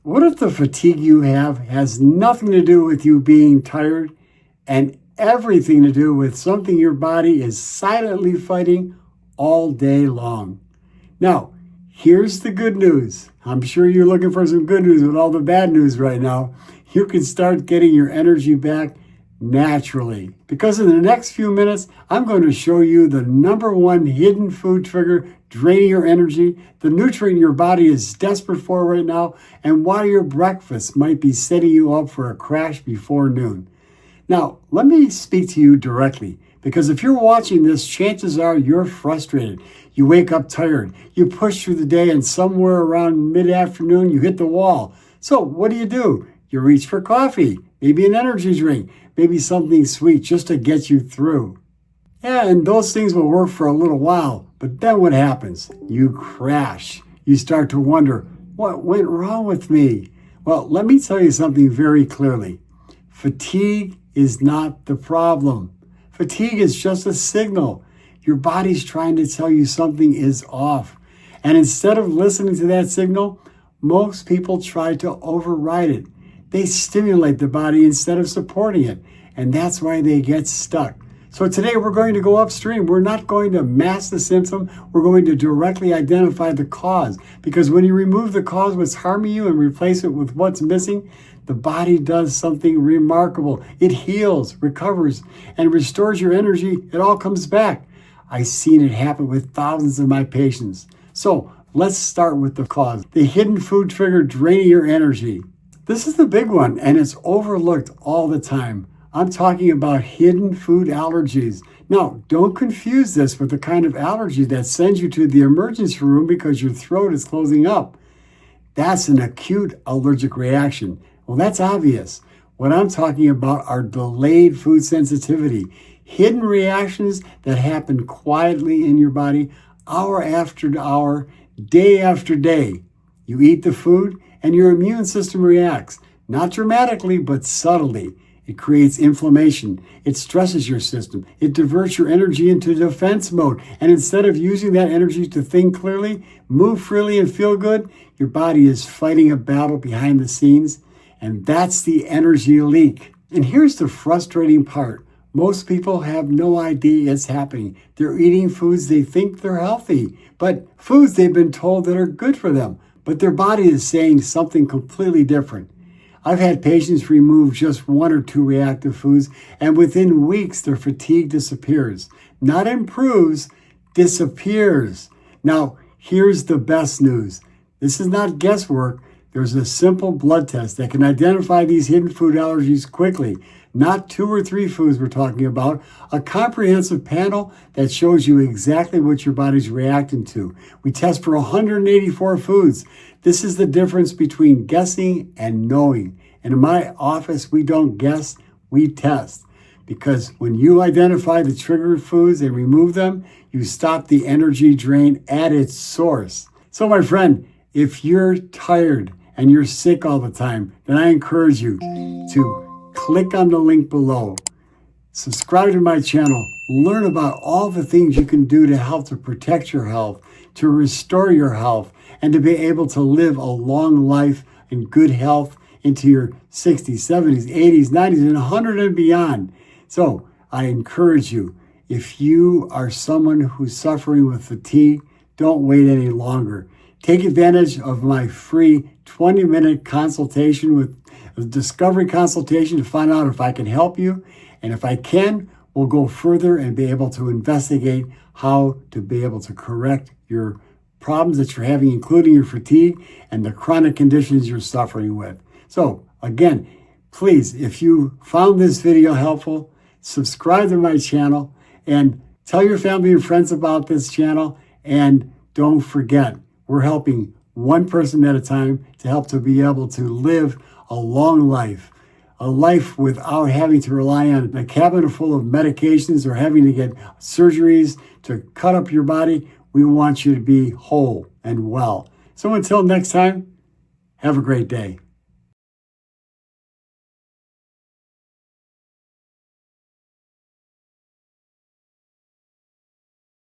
What if the fatigue you have has nothing to do with you being tired and everything to do with something your body is silently fighting all day long? Now, here's the good news. I'm sure you're looking for some good news with all the bad news right now. You can start getting your energy back naturally. Because in the next few minutes, I'm going to show you the #1 hidden food trigger draining your energy, the nutrient your body is desperate for right now, and why your breakfast might be setting you up for a crash before noon. Now, let me speak to you directly, because if you're watching this, chances are you're frustrated. You wake up tired, you push through the day, and somewhere around mid-afternoon, you hit the wall. So what do? You reach for coffee, maybe an energy drink, maybe something sweet just to get you through. Yeah, and those things will work for a little while, but then what happens? You crash. You start to wonder, what went wrong with me? Well, let me tell you something very clearly. Fatigue is not the problem. Fatigue is just a signal. Your body's trying to tell you something is off. And instead of listening to that signal, most people try to override it. They stimulate the body instead of supporting it. And that's why they get stuck. So today we're going to go upstream. We're not going to mask the symptom. We're going to directly identify the cause. Because when you remove the cause, what's harming you, and replace it with what's missing, the body does something remarkable. It heals, recovers, and restores your energy. It all comes back. I've seen it happen with thousands of my patients. So let's start with the cause. The hidden food trigger draining your energy. This is the big one, and it's overlooked all the time. I'm talking about hidden food allergies. Now, don't confuse this with the kind of allergy that sends you to the emergency room because your throat is closing up. That's an acute allergic reaction. Well, that's obvious. What I'm talking about are delayed food sensitivity, hidden reactions that happen quietly in your body, hour after hour, day after day. You eat the food and your immune system reacts, not dramatically, but subtly. It creates inflammation. It stresses your system. It diverts your energy into defense mode. And instead of using that energy to think clearly, move freely, and feel good, your body is fighting a battle behind the scenes. And that's the energy leak. And here's the frustrating part. Most people have no idea it's happening. They're eating foods they think they're healthy, but foods they've been told that are good for them. But their body is saying something completely different. I've had patients remove just 1 or 2 reactive foods, and within weeks, their fatigue disappears. Not improves, disappears. Now, here's the best news. This is not guesswork. There's a simple blood test that can identify these hidden food allergies quickly. Not 2 or 3 foods we're talking about, a comprehensive panel that shows you exactly what your body's reacting to. We test for 184 foods. This is the difference between guessing and knowing. And in my office, we don't guess, we test. Because when you identify the trigger foods and remove them, you stop the energy drain at its source. So my friend, if you're tired and you're sick all the time, then I encourage you to click on the link below, subscribe to my channel, learn about all the things you can do to help to protect your health, to restore your health, and to be able to live a long life in good health into your 60s, 70s, 80s, 90s, and 100 and beyond. So I encourage you, if you are someone who's suffering with fatigue, don't wait any longer. Take advantage of my free 20-minute consultation with a discovery consultation to find out if I can help you. And if I can, we'll go further and be able to investigate how to be able to correct your problems that you're having, including your fatigue and the chronic conditions you're suffering with. So again, please, if you found this video helpful, subscribe to my channel and tell your family and friends about this channel. And don't forget, we're helping one person at a time to help to be able to live a long life, a life without having to rely on a cabinet full of medications or having to get surgeries to cut up your body. We want you to be whole and well. So until next time, have a great day.